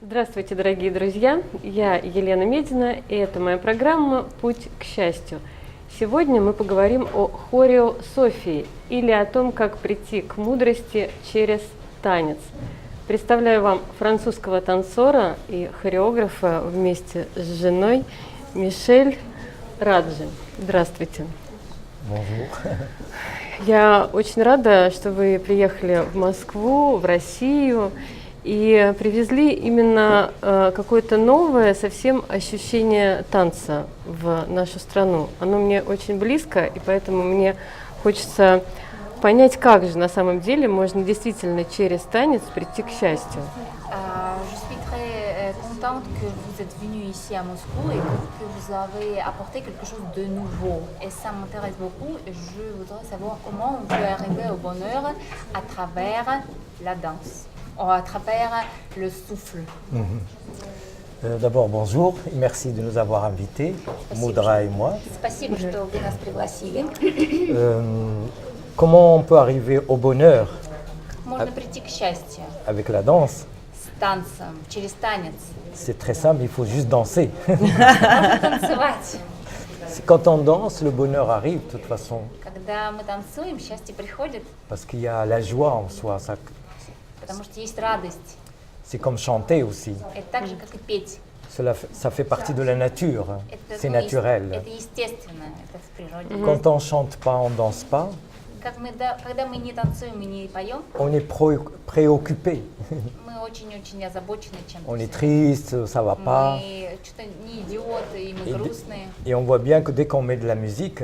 Здравствуйте, дорогие друзья! Я Елена Медина, и это моя программа «Путь к счастью». Сегодня мы поговорим о хореософии, или о том, как прийти к мудрости через танец. Представляю вам французского танцора и хореографа вместе с женой Мишель Раджи. Здравствуйте. Bonjour. Я очень рада, что вы приехали в Москву, в Россию, и привезли именно какое-то новое совсем ощущение танца в нашу страну. Оно мне очень близко, и поэтому мне хочется понять, как же на самом деле можно действительно через танец прийти к счастью. Je suis très contente que vous êtes venu ici à Moscou et que vous avez apporté quelque chose de nouveau. Et ça m'intéresse beaucoup et je voudrais savoir comment on peut arriver au bonheur à travers la danse, ou à travers le souffle. D'abord, bonjour et merci de nous avoir invités, Moudra et moi. Спасибо, что вы нас пригласили. Comment on peut arriver au bonheur Можно прийти к счастью avec la danse? с танцем, через танец. C'est très simple, il faut juste danser. Можно танцевать. Quand on danse, le bonheur arrive de toute façon, Когда мы танцуем, счастье приходит, parce qu'il y a la joie en soi. потому что есть радость. C'est comme chanter aussi. Это так же, как и петь. Ça fait partie de la nature, c'est naturel. Это естественно, это в природе. Quand on ne chante pas, on ne danse pas, Когда мы не танцуем и не поем, on est préoccupé. мы очень-очень озабочены чем-то. On est triste, ça ne va pas. Мы что-то не идиоты, и мы грустные. Et on voit bien que dès qu'on met de la musique,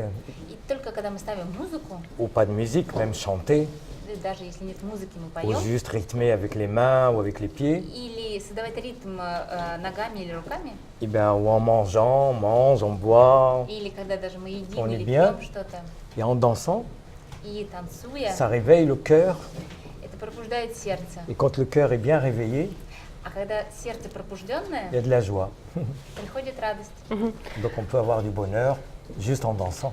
И только когда мы ставим музыку, ou pas de musique, même chanter, и даже если нет музыки, мы ou поем, juste rythmer avec les mains ou avec les pieds, или создавать ритм ногами или руками, et bien, ou en mangeant, on mange, on boit, или когда даже мы едим On est или bien. пьем что-то, et en dansant, и танцуя, ça réveille le cœur. это пробуждает сердце. Et quand le cœur est bien réveillé, А когда сердце пробужденное, il y a de la joie. приходит радость. Donc on peut avoir du bonheur juste en dansant.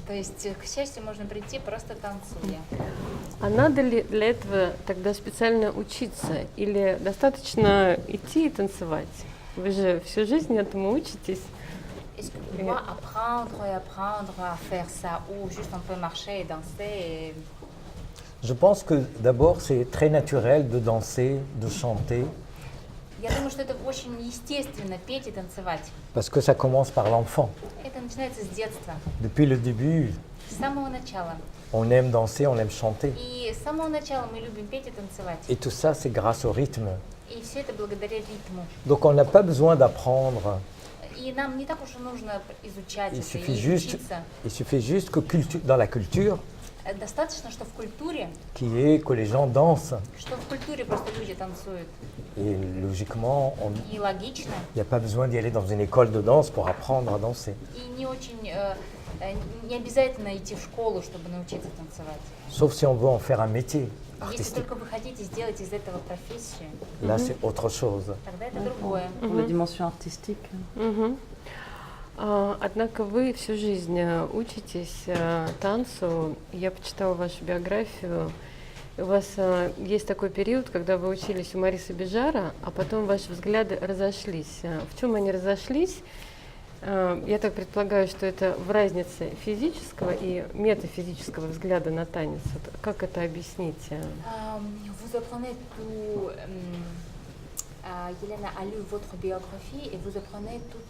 То есть к счастью можно прийти просто танцуя. А надо ли для этого тогда специально учиться, или достаточно идти и танцевать? Вы же всю жизнь этому учитесь. Est-ce qu'on doit apprendre et apprendre à faire ça ou juste on peut marcher et danser Je pense que d'abord c'est très naturel de danser, de chanter, Я думаю, что это очень естественно петь и танцевать. parce que ça commence par l'enfant. Это начинается с детства, Depuis le début, с самого начала. on aime danser, on aime chanter. И с самого начала мы любим петь и танцевать. Et tout ça, c'est grâce au rythme. И все это благодаря ритму. Donc on n'a pas besoin d'apprendre. И нам не так уж и нужно изучать Il это suffit и juste, учиться. il suffit juste que dans la culture, Достаточно, что в культуре, qui est que les gens dansent. что в культуре просто люди танцуют. Et logiquement, И логично, il n'y a pas besoin d'y aller dans une école de danse pour apprendre à danser. и не очень, не обязательно идти в школу, чтобы научиться танцевать. Sauf si on veut en faire un métier Если artistique. только вы хотите сделать из этого профессию, Là, c'est autre chose. тогда это другое. Pour la dimension artistique. Мгм. Однако вы всю жизнь учитесь танцу. Я почитала вашу биографию. У вас есть такой период, когда вы учились у Мариса Бежара, а потом ваши взгляды разошлись. В чем они разошлись? Я так предполагаю, что это в разнице физического и метафизического взгляда на танец. Вот как это объяснить? Vous apprenez tout. Yelena a lu votre biographie et vous apprenez toute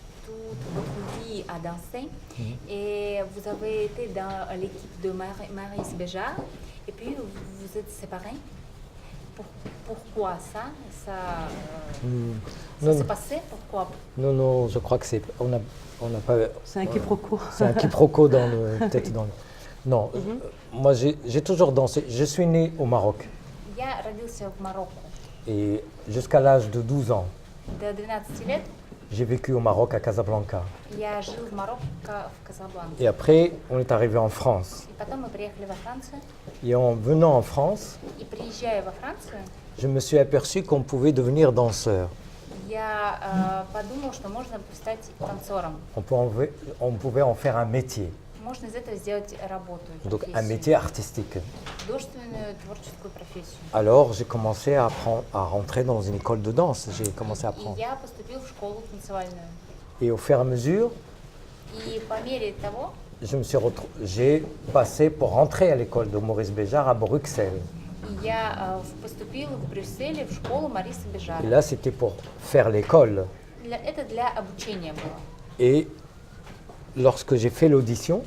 votre vie à danser. Et vous avez été dans l'équipe de Maris Béjart et puis vous êtes séparés. Pourquoi ça Ça s'est passé Pourquoi Non, non, je crois que c'est. On n'a pas. C'est un quiproquo. C'est un quiproquo dans le. Peut-être dans le. Non, moi j'ai toujours dansé. Je suis né au Maroc. Я родился в Марокко. Et jusqu'à l'âge de 12 ans, До 12 лет j'ai vécu au Maroc à Casablanca. я жил в Марокко, в Казабланке. Et après, on est arrivé en France. И потом мы приехали во Францию. Et en venant en France, И приезжая во Францию, je me suis aperçu qu'on pouvait devenir danseur. я подумал, что можно стать танцором. On pouvait en faire un métier. можно из этого сделать работу, donc un профессию, métier artistique. художественную творческую профессию. Alors j'ai commencé à rentrer dans une école de danse, j'ai commencé à И apprendre. я поступил в школу танцевальную. Et au fur et à mesure, И по мере того, j'ai passé pour rentrer à l'école de Maurice Béjart à Bruxelles. я поступил в Брюсселе в школу Мариса Бежара. Et là, c'était pour faire l'école. Это для обучения было. Et lorsque j'ai fait l'audition,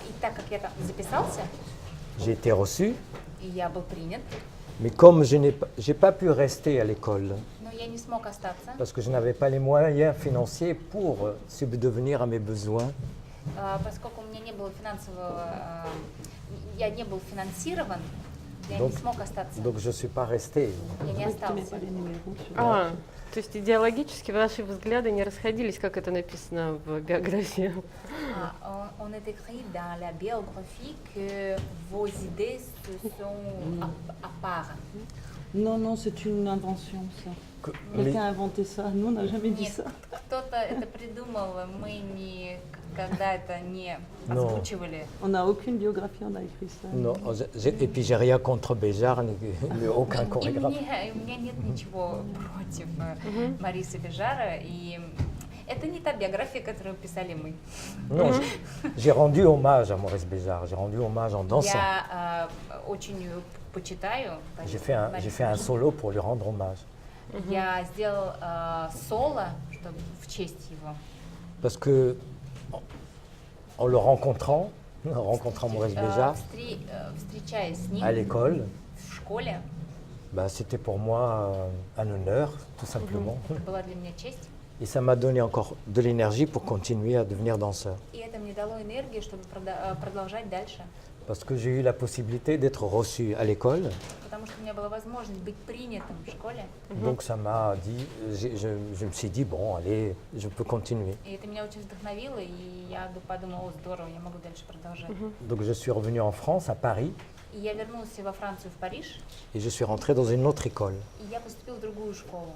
И так как я там записался, j'ai été reçu. и я был принят, Mais comme j'ai pas pu rester à l'école, но я не смог остаться, parce que je n'avais pas les moyens financiers pour subvenir à mes besoins, поскольку у меня не было финансового, я не был финансирован, я не Donc- смог остаться, donc je ne suis pas resté. я не Oui, tu mets остался. pas les numéros sur То есть идеологически ваши взгляды не расходились, как это написано в биографии. On est écrit dans la biographie que vos idées se sont à part. Non, non, c'est une invention, ça. Que- Quelqu'un a inventé ça. Nous, on n'a jamais dit Нет, ça. кто-то это придумал, мы никогда это не Non. озвучивали. On n'a aucune biographie, on a écrit ça. Non, et puis j'ai rien contre Béjart, ni aucun И chorégraphe. у меня нет ничего против Марисы Бежара, и это не та биография, которую писали мы. Non, j'ai rendu hommage à Maurice Béjart, j'ai rendu hommage en dansant. Я очень почитаю. J'ai fait un solo pour lui rendre hommage. Я сделал соло, чтобы в честь его. Parce que en le rencontrant Maurice Béjart Встречаясь с ним à l'école, в школе, bah, c'était pour moi un honneur, tout simplement. это была для меня честь. Et ça m'a donné encore de l'énergie pour continuer à devenir danseur. И это мне дало энергию, чтобы продолжать дальше. Parce que j'ai eu la possibilité d'être reçu à l'école. Потому что у меня была возможность быть принятым в школе. Donc ça m'a dit, je me suis dit, bon, allez, je peux continuer. И это меня очень вдохновило, и я подумала, о, здорово, я могу дальше продолжать. Donc je suis revenu en France, à Paris, И я вернулась во Францию, в Париж, et je suis rentré dans une autre école. и я поступила в другую школу,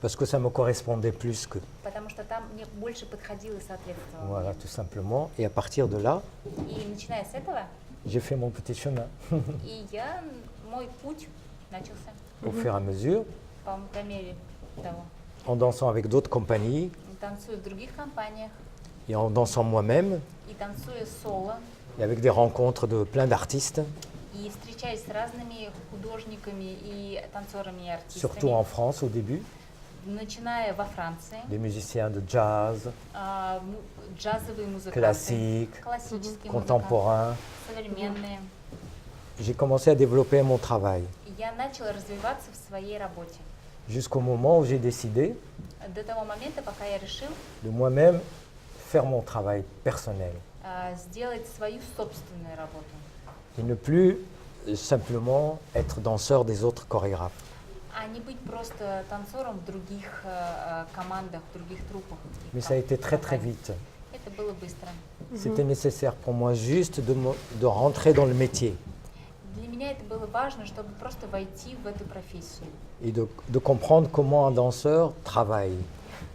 Parce que ça me correspondait plus que. потому что там мне больше подходило и соответствовало. Voilà, tout simplement. Et à partir de là, И начиная с этого, j'ai fait mon petit chemin. и мой путь начался Au fur et à mesure, по мере того. en dansant avec d'autres compagnies Танцую в других компаниях, et en dansant moi-même, и танцую соло, et avec des rencontres de plein d'artistes, и встречаюсь с разными художниками и танцорами и surtout en артистами, France au début, начиная во Франции, des musiciens de jazz, джазовые музыканты, classiques, классические музыканты, contemporains. современные. J'ai commencé à développer mon travail И я начала развиваться в своей работе. jusqu'au moment où j'ai décidé До того момента, пока я решил de moi-même faire mon travail personnel сделать свою собственную работу. et ne plus simplement être danseur des autres chorégraphes. А не быть просто танцором в других командах, в других труппах. Mais ça a été très très vite. Это было быстро. C'était nécessaire pour moi juste de rentrer dans le métier Для меня это было важно, чтобы просто войти в эту профессию. et de comprendre comment un danseur travaille.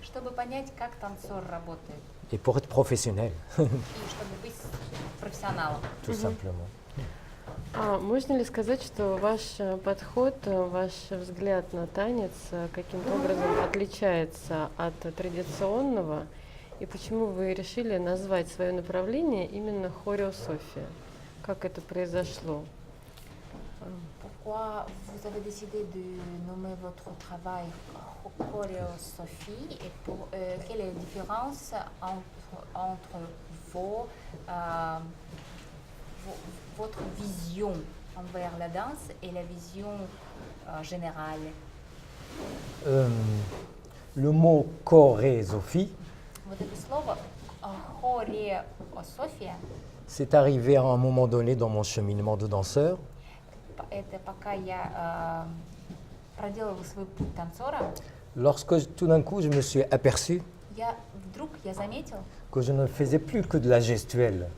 Чтобы понять, как танцор работает. Et pour être professionnel, И чтобы быть профессионалом. tout simplement. Можно ли сказать, что ваш подход, ваш взгляд на танец каким-то образом отличается от традиционного? И почему вы решили назвать свое направление именно хореософия? Как это произошло? Pourquoi vous avez décidé de nommer votre travail choréosophie et quelle est la différence entre votre vision envers la danse et la vision générale? Le mot chorésophie, Вот это слово хореософия, c'est arrivé à un moment donné dans mon cheminement de danseur. это пока я проделывала свой путь танцора, Lorsque tout d'un coup je me suis aperçu я заметил, que je ne faisais plus que de la gestuelle,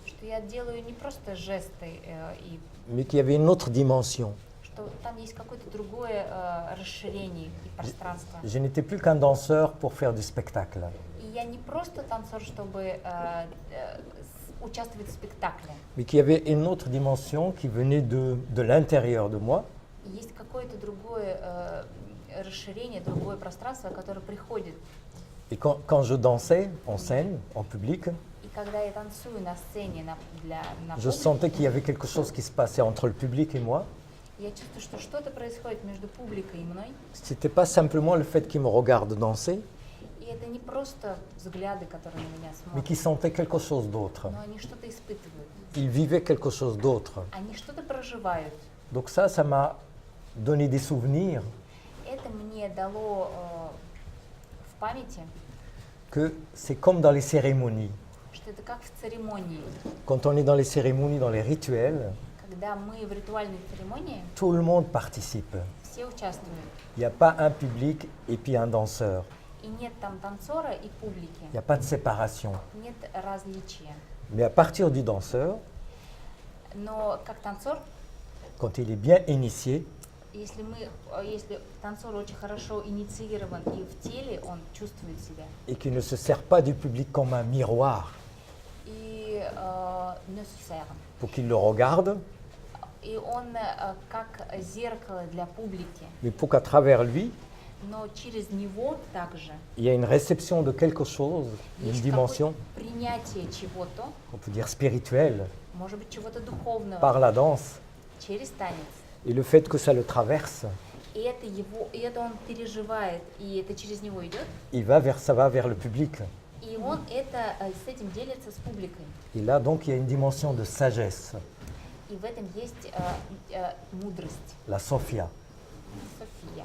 что я делаю не просто жесты, mais qu'il y avait une autre dimension. что там есть какое-то другое расширение и пространство. Je n'étais plus qu'un danseur pour faire du spectacle. И я не просто танцор, чтобы участвовать в спектакле. mais qu'il y avait une autre dimension qui venait de l'intérieur de moi, И есть какое-то другое расширение, другое пространство, которое приходит. et quand je dansais en scène, en public, И когда я танцую на сцене на je публике, sentais qu'il y avait quelque chose qui se passait entre le public et moi. я чувствую, что что-то происходит между публикой и мной. Ce n'était pas simplement le fait qu'ils me regardent danser, И это не просто взгляды, которые на меня mais qu'ils смотрят, sentaient quelque chose d'autre. но они что-то испытывают. Ils vivaient quelque chose d'autre. Они что-то проживают. Donc ça m'a donné des souvenirs Это мне дало в памяти, que c'est comme dans les cérémonies. что это как в церемонии. Quand on est dans les cérémonies, dans les rituels, Когда мы в ритуальной церемонии, tout le monde participe. все участвуют. Il n'y a pas un public et puis un danseur. И нет там танцора и публики, Il n'y a pas de séparation. нет различия. Mais à partir du danseur, Но как танцор, quand il est bien initié, если танцор очень хорошо инициирован и в теле он чувствует себя, et qu'il ne se sert pas du public comme un miroir и не сусерен. pour qu'il le regarde, И он как зеркало для публики, mais pour qu'à travers lui, но через него также il y a une réception de quelque chose, une есть dimension, какое-то принятие чего-то, on peut dire spirituelle, может быть чего-то духовного, par la danse. через танец. Et le fait que ça le traverse, И это он переживает, и это через него идет, ça va vers le public. и он с этим делится с публикой. Et là, donc, il y a une dimension de sagesse, И в этом есть мудрость, la Sophia. София.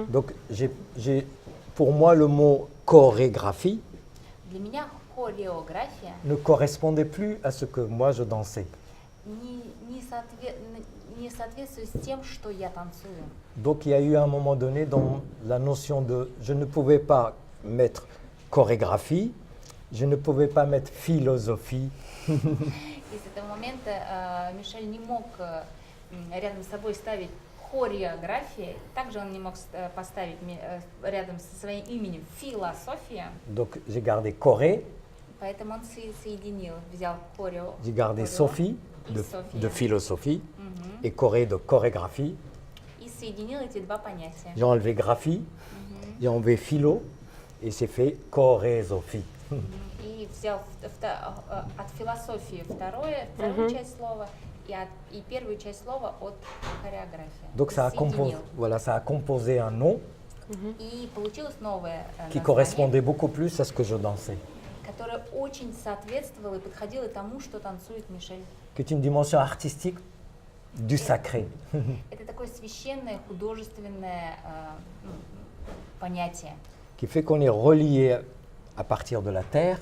Donc, pour moi, le mot chorégraphie Для меня хореография ne correspondait plus à ce que moi je dansais. не соответствует с тем, что я танцую. Donc, il y a eu un moment donné dans la notion de... Je ne pouvais pas mettre chorégraphie, je ne pouvais pas mettre philosophie, И с этого момента Мишель не мог рядом с собой ставить хореография, также он не мог поставить рядом со своим именем философия, donc j'ai gardé choré, поэтому он соединил, взял хорео, j'ai gardé хорео Sophie и de София, philosophie Мгм. et choré de chorégraphie. И соединил эти два понятия. J'ai enlevé graphie, j'ai enlevé philo et c'est fait chorésophie. И взял от философии вторую часть слова и первую часть слова от хореографии. Donc ça a, Соединил. voilà, ça a composé un nom И получилось новое qui название, correspondait beaucoup plus à ce que je dansais, которое очень соответствовало и подходило тому, что танцует Мишель. qui est une dimension artistique du sacré. Это такое священное, художественное понятие. Qui fait qu'on est relié à partir de la terre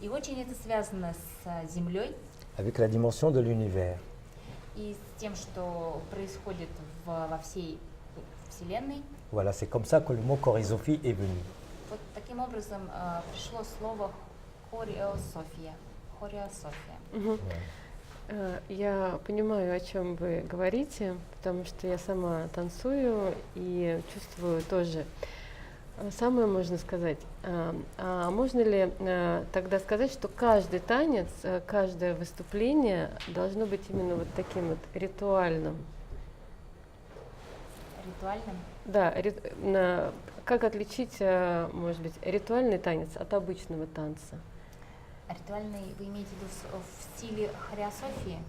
И очень это связано с Землей avec la dimension de l'univers. и с тем, что происходит во всей Вселенной. Voilà, c'est comme ça que le mot chorésophie est venu. Вот таким образом пришло слово хореософия. Хореософия. Я понимаю, о чем вы говорите, потому что я сама танцую и чувствую тоже. Самое можно сказать. А можно ли тогда сказать, что каждый танец, каждое выступление должно быть именно вот таким вот ритуальным? Ритуальным? Да, как отличить, может быть, ритуальный танец от обычного танца? Ритуальный, вы имеете в виду в стиле хореософии?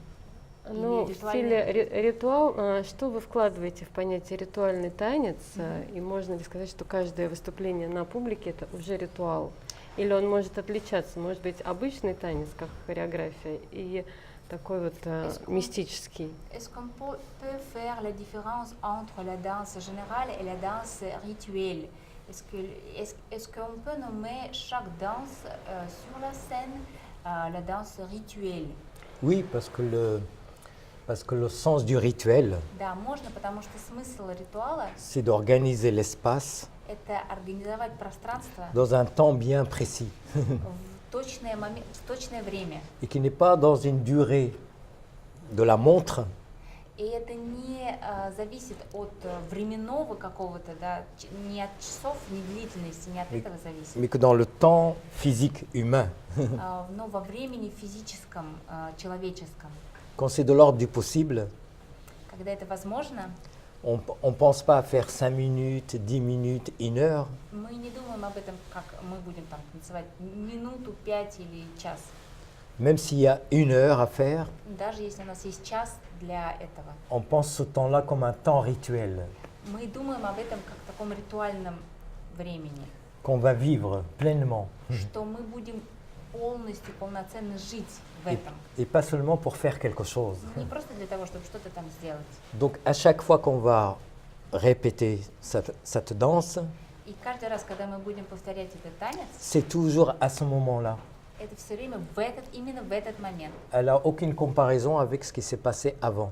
Ну, в стиле ритуал, что вы вкладываете в понятие ритуальный танец, и можно ли сказать, что каждое выступление на публике это уже ритуал? Или он может отличаться, может быть, обычный танец, как хореография, и такой вот мистический? Est-ce qu'on peut faire la différence entre la danse générale et la danse rituelle? Est-ce qu'on peut nommer chaque danse sur la scène la danse rituelle? Oui, parce que le sens du rituel, Да, можно, потому что смысл ритуала c'est d'organiser l'espace – это организовать пространство dans un temps bien précis в точное время. et qui n'est pas dans une durée de la montre, И это не зависит от временного какого-то, да, не от часов, не длительности, не от этого зависит, mais que dans le temps physique humain. но во времени физическом, человеческом. Quand c'est de l'ordre du possible, Когда это возможно, on ne pense pas à faire 5 minutes, 10 minutes, 1 heure. мы не думаем об этом, как мы будем там танцевать минуту, 5 или час. Même s'il y a 1 heure à faire, Даже если у нас есть час для этого. on pense ce temps-là comme un temps rituel Мы думаем об этом как о таком ритуальном времени, qu'on va vivre pleinement. что мы будем полностью, полноценно жить в этом. Et pas seulement pour faire quelque chose. Не просто для того, чтобы что-то там сделать. Donc à chaque fois qu'on va répéter cette danse, И каждый раз, когда мы будем повторять этот танец, c'est toujours à ce moment-là. это все время именно в этот момент. Elle n'a aucune comparaison avec ce qui s'est passé avant.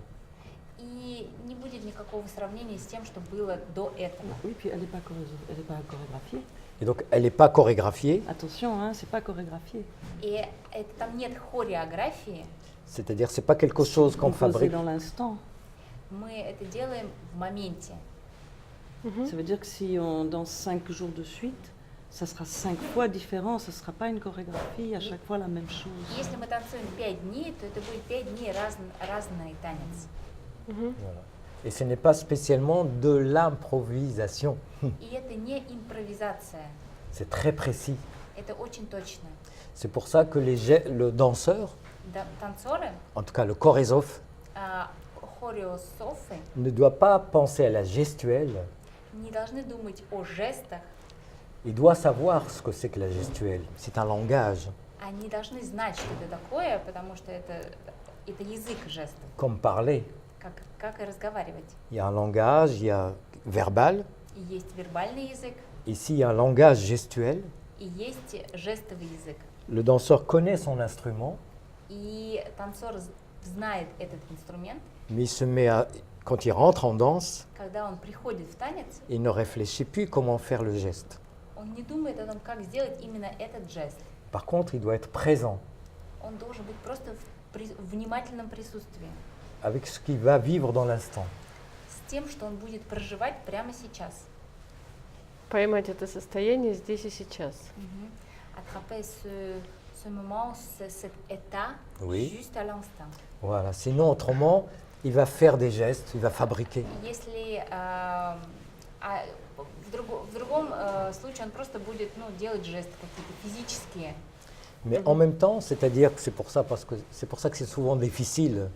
И не будет никакого сравнения с тем, что было до этого. Oui, puis elle n'est pas, chorégraphiée. Et donc elle n'est pas chorégraphiée, Attention, hein, c'est pas chorégraphié. И там нет хореографии, c'est-à-dire c'est pas quelque chose qu'on Composé fabrique. dans l'instant. мы это делаем в моменте. Ça veut dire que si on danse 5 jours de suite, ça sera 5 fois différent, ce ne sera pas une chorégraphie, à chaque fois la même chose. Если мы танцуем 5 дней, то это будет 5 дней разный танец. Voilà. Et ce n'est pas spécialement de l'improvisation. И это не импровизация, C'est très précis. это очень точно. C'est pour ça que le danseur, Танцоры, en tout cas le chorégraphe, хореософы ne doit pas penser à la gestuelle. не должны думать о жестах, Il doit savoir ce que c'est que la gestuelle. C'est un langage, они должны знать, что это такое, потому что это язык жестов, comme parler. как и разговаривать. Il y a un langage, il y a verbal. И есть вербальный язык, Ici, il y a un langage gestuel. и есть жестовый язык. Le danseur connaît son instrument, И танцор знает этот инструмент, mais il se met à, quand il rentre en danse, когда он приходит в танец, il ne réfléchit plus comment faire le geste. он не думает о том, как сделать именно этот жест. Par contre, il doit être présent Он должен быть просто в внимательном присутствии, avec ce qu'il va vivre dans l'instant. с тем, что он будет проживать прямо сейчас. Поймать это состояние здесь и сейчас. Attraper ce moment, cet état, Oui. juste à l'instant. Voilà. Sinon, autrement, il va faire des gestes, il va fabriquer. Если в другом случае он просто будет делать жесты какие-то физические. Mais en même temps, c'est-à-dire que c'est pour ça que c'est souvent difficile.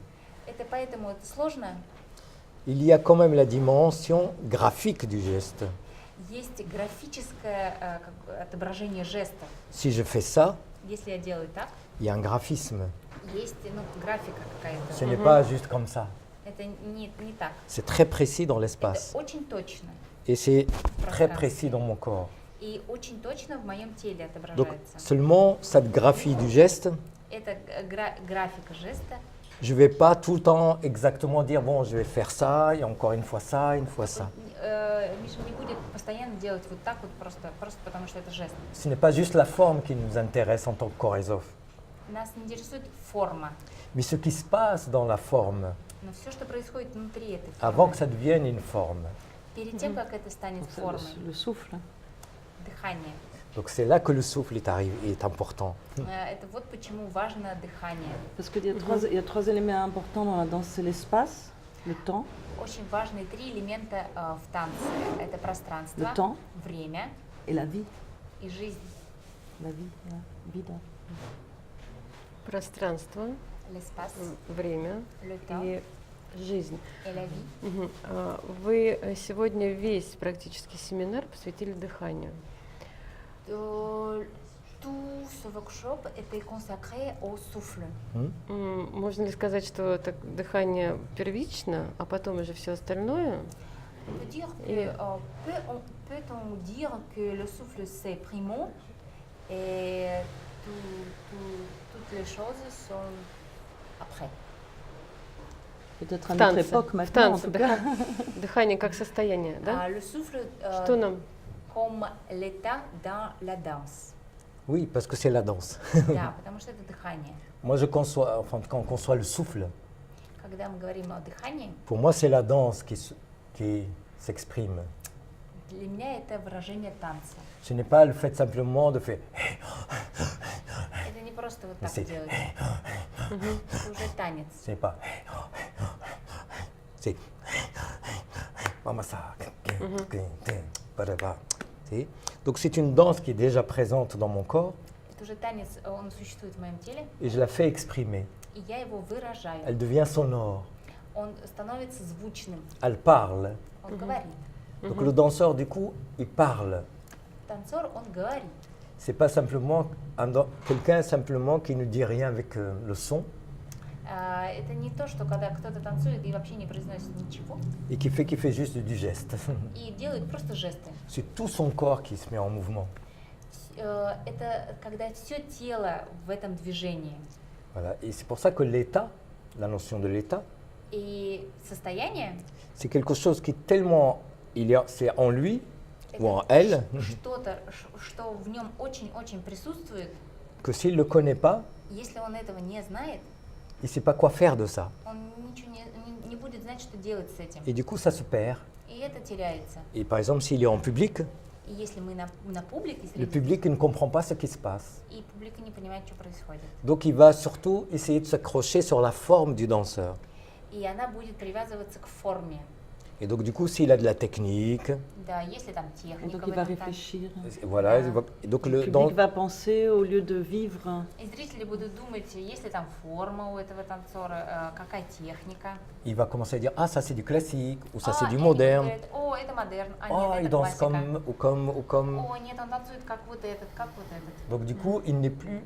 Это поэтому это сложно. Il y a quand même la dimension graphique du geste. Есть графическое отображение жестов. Si je fais ça, Если я делаю так, il y a un graphisme. есть графика какая-то. Ce n'est pas juste comme ça. Это не так. C'est très précis dans Это l'espace. очень точно. Et c'est très précis dans mon corps. И очень точно в моем теле Donc отображается. seulement cette graphie du geste, Это графика жеста. je ne vais pas tout le temps exactement dire, bon, je vais faire ça, et encore une fois ça, une fois ça. Миша не будет постоянно делать вот так вот просто потому что это жест. Ce n'est pas juste la forme qui nous intéresse en tant que chorégraphe, Нас не интересует форма, mais ce qui se passe dans la forme, но все, что происходит внутри этой avant que формы, ça devienne une forme. перед тем, как это станет Donc, ça, формой, le souffle. дыхание. Donc c'est là que le souffle est important. Это вот почему важно дыхание. Parce qu'il y a 3 éléments importants dans la danse, c'est l'espace, le temps, Очень важные 3 элемента в танце. Это пространство, le temps время et la vie. и жизнь. La vie, vida. Пространство, L'espace, время le temps и жизнь. et la vie. Мгм. Вы сегодня весь практически семинар посвятили дыханию. Tout ce workshop était consacré au souffle. Можно ли сказать, что это дыхание первично, а потом уже все остальное? Peut-on dire que le souffle c'est primo et toutes les choses sont après? Peut-être à В notre танце, époque в maintenant, en танце, tout cas. дыхание как состояние, да? Le souffle Что нам? comme l'état dans la danse. Oui, parce que c'est la danse. Да, потому что это дыхание. Moi, je conçois, enfin, quand on conçoit le souffle, когда мы говорим о дыхании, Pour moi, c'est la danse qui s'exprime. для меня это выражение танца. Ce n'est pas le fait simplement de faire. Это не просто вот Mais так c'est. делать. Это уже танец. Ce n'est pas. C'est. Maman ça. C'est. Donc c'est une danse qui est déjà présente dans mon corps Это уже танец, он существует в моем теле, et je la fais exprimer. и я его выражаю. Elle devient sonore. Он становится звучным, Elle parle. он говорит. Donc le danseur, du coup, il parle. Танцор, он говорит. C'est pas simplement quelqu'un simplement qui ne dit rien avec le son Это не то, что когда кто-то танцует и вообще не произносит ничего, et qui fait juste du geste. и делает просто жесты. C'est tout son corps qui se met en mouvement. Это когда все тело в этом движении. Voilà. Et c'est pour ça que l'état, la notion de l'état, И состояние c'est quelque chose qui est tellement, c'est en lui ou en это elle, что-то, что в нем очень-очень присутствует. que s'il ne le connaît pas, Если он этого не знает, il ne sait pas quoi faire de ça. он ничего не будет знать, что делать с этим. Et du coup, ça se perd. И это теряется. Et par exemple, s'il est en public, И если мы на публике, le среди, public ne comprend pas ce qui se passe. и публика не понимает, что происходит. Donc il va surtout essayer de s'accrocher sur la forme du danseur. И она будет привязываться к форме. Et donc du coup, s'il a de la technique, Да, если там Et техника donc в il va этом танце. réfléchir. voilà. Да. Et donc Le le, public va penser au lieu de vivre. И зрители будут думать, есть ли там форма у этого танцора, какая техника. il va commencer à dire ah ça c'est du classique ou ça c'est И du они moderne. говорят, о, это модерн, а Oh, нет, il это danse классика. comme. О, нет, он танцует как вот этот, как вот этот. Donc du coup, il n'est plus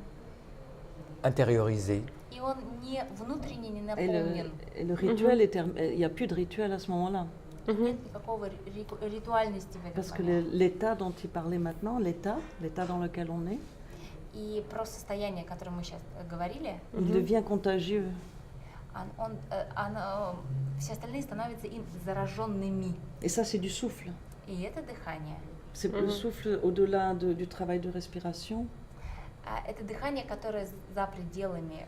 intériorisé. И он не внутренне не Et наполнен. le rituel il n'y a plus de rituel à ce moment-là. Нет никакого ритуальности в этом. Parce que понятии. l'état dont il parlait maintenant, l'état dans lequel on est, И про состояние, о котором мы сейчас говорили, il devient contagieux. все остальные становятся им зараженными. Et ça, c'est du souffle. И это дыхание. C'est le souffle au-delà du travail de respiration. Это дыхание, которое за пределами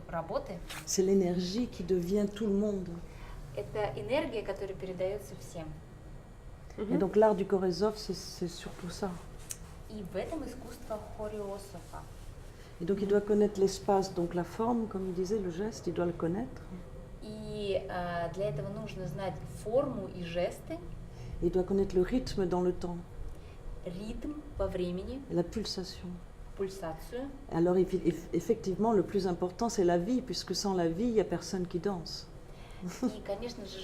работы. C'est l'énergie qui devient tout le monde. Это энергия, которая передается всем. Et donc l'art du Koresov, c'est surtout ça. И в этом искусство хореософа. Et donc il doit connaître l'espace, donc la forme, comme il disait, le geste, il doit le connaître. И для этого нужно знать форму и жесты, Il doit connaître le rythme dans le temps, ритм по времени, et la pulsation. пульсацию. Alors effectivement, le plus important, c'est la vie, puisque sans la vie, il n'y a personne qui danse. И, конечно же,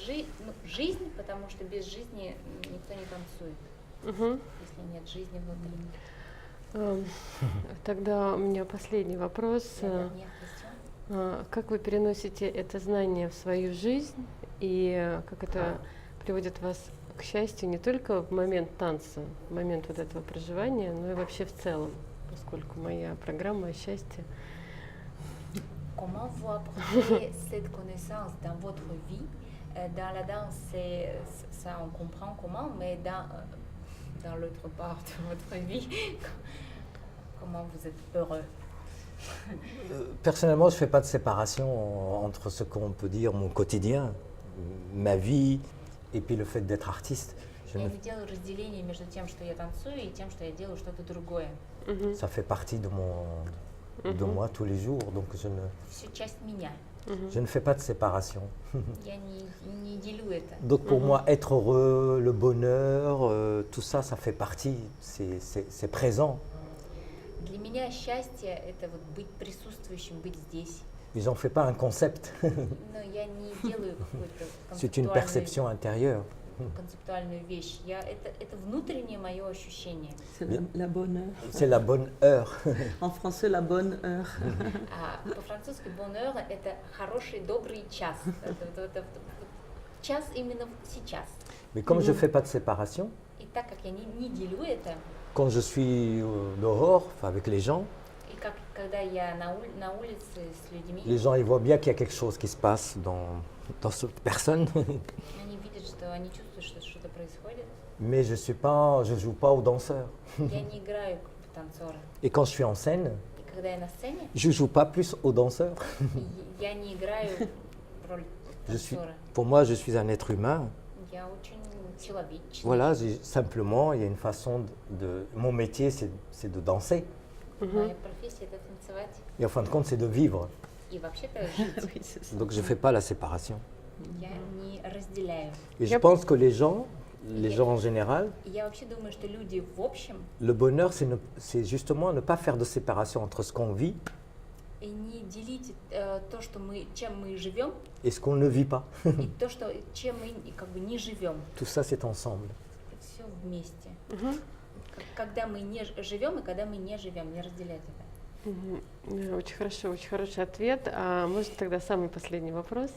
жизнь, потому что без жизни никто не танцует, Мгм. если нет жизни внутри. Тогда у меня последний вопрос. Dernière question. Как вы переносите это знание в свою жизнь и как это приводит вас к счастью не только в момент танца, в момент вот этого проживания, но и вообще в целом, поскольку моя программа о счастье. Comment vous apportez cette connaissance dans votre vie? Dans la danse, ça on comprend comment, mais dans l'autre part de votre vie, comment vous êtes heureux? Personnellement, je ne fais pas de séparation entre ce qu'on peut dire mon quotidien, ma vie, et puis le fait d'être artiste. Я не делаю разделения между тем, что я танцую, и тем, что я делаю что-то другое. Ça fait partie de moi tous les jours, donc Все часть меня. je ne fais pas de séparation. Я не делю это. Donc pour moi, être heureux, le bonheur, tout ça, ça fait partie, c'est présent. Для меня счастье – это вот быть присутствующим, быть здесь. Mais j'en fais pas un concept, Но я не делаю какую-то c'est une perception intérieure. концептуальную вещь. Это внутреннее мое ощущение. C'est la bonne heure. C'est la bonne heure. En français, la bonne heure. По-французски bonheur – это хороший, добрый час. Это час именно сейчас. Mais comme je ne fais pas de séparation, И так как я не делю это, quand je suis dehors, enfin, avec les gens, и когда я на улице с людьми, les gens ils voient bien qu'il y a quelque chose qui se passe dans cette personne. они видят, что они чувствуют, что что-то происходит. Mais je joue pas au danseur. Я не играю танцора. Et quand je suis en scène, И когда я на сцене, je joue pas plus au danseur. я не играю роль танцора. Pour moi, je suis un être humain. Я очень человечный. Voilà, simplement, il y a une façon de... Mon métier, c'est de danser. Моя профессия это танцевать. Et en fin de compte, c'est de vivre. И вообще-то жить. Oui, c'est ça. Donc, je ne fais pas la séparation. Я не разделяю. Et je pense que les gens en général, И я вообще думаю, что люди в общем le bonheur, c'est justement ne pas faire de séparation entre ce qu'on vit и не делить то, что чем мы живем, et ce qu'on ne vit pas. и то, чем мы как бы не живем. Tout ça, c'est ensemble. Это все вместе. Когда мы не живем и когда мы не живем, не разделять это. Очень хорошо, очень хороший ответ. А можно тогда самый последний вопрос?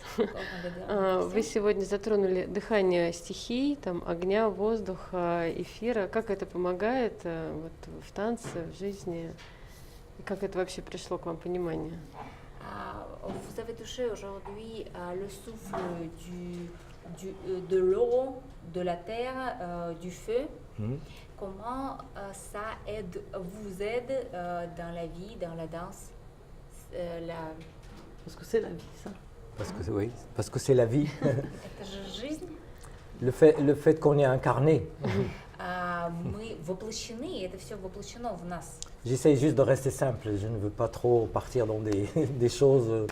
Вы сегодня затронули дыхание стихий, там, огня, воздуха, эфира. Как это помогает вот, в танце, в жизни? И как это вообще пришло к вам понимание? Vous avez touché aujourd'hui le souffle de l'eau, de la terre, du feu. Comment ça vous aide dans la vie, dans la danse Parce que c'est la vie, ça. Oui, parce que c'est la vie. Это же жизнь. Le fait qu'on est incarné. Мы воплощены, это все воплощено в нас. J'essaye juste de rester simple. Je ne veux pas trop partir dans des choses...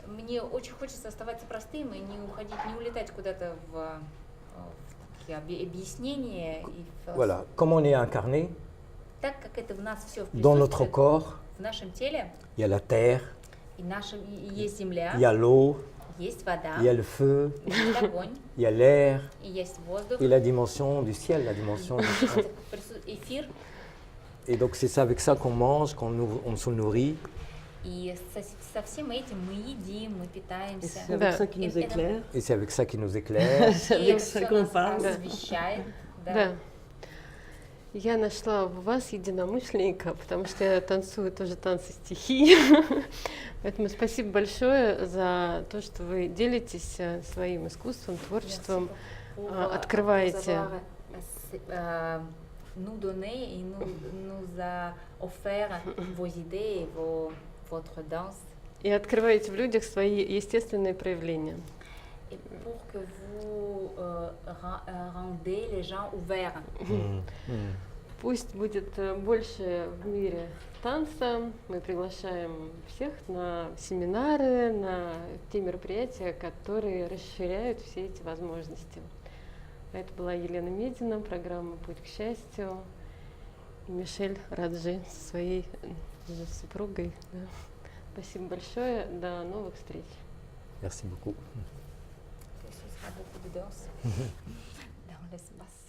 Мне очень хочется оставаться простым и не уходить, не улетать куда-то в такие объяснения и Voilà, comme on est incarné, так как это в нас все dans notre corps, в нашем теле, il y a la terre, и есть земля, il y a l'eau, есть вода, il y a le feu, есть огонь, il y a l'air и есть воздух, et la dimension du ciel, la dimension du ciel. эфир. Et donc c'est ça, avec ça qu'on mange, on se nourrit. И со всем этим мы едим, мы Et питаемся. c'est avec ça qui nous éclaire. Et c'est avec ça qui nous éclaire. C'est И avec всё ça qu'on нас parle. освещает. Да. Я нашла в вас единомышленника, потому что я танцую тоже танцы стихий. Поэтому спасибо большое за то, что вы делитесь своим искусством, творчеством, открываете. Nous donner et nous a offert vos idées et votre danse. И открываете в людях свои естественные проявления. Et pour que vous rendez les gens ouverts. Пусть будет больше в мире танца. Мы приглашаем всех на семинары, на те мероприятия, которые расширяют все эти возможности. Это была Елена Медина, программа «Путь к счастью», и Мишель Раджи со своей супругой. Да. Спасибо большое, до новых встреч. Merci beaucoup. Ce sera beaucoup de danse dans l'espace.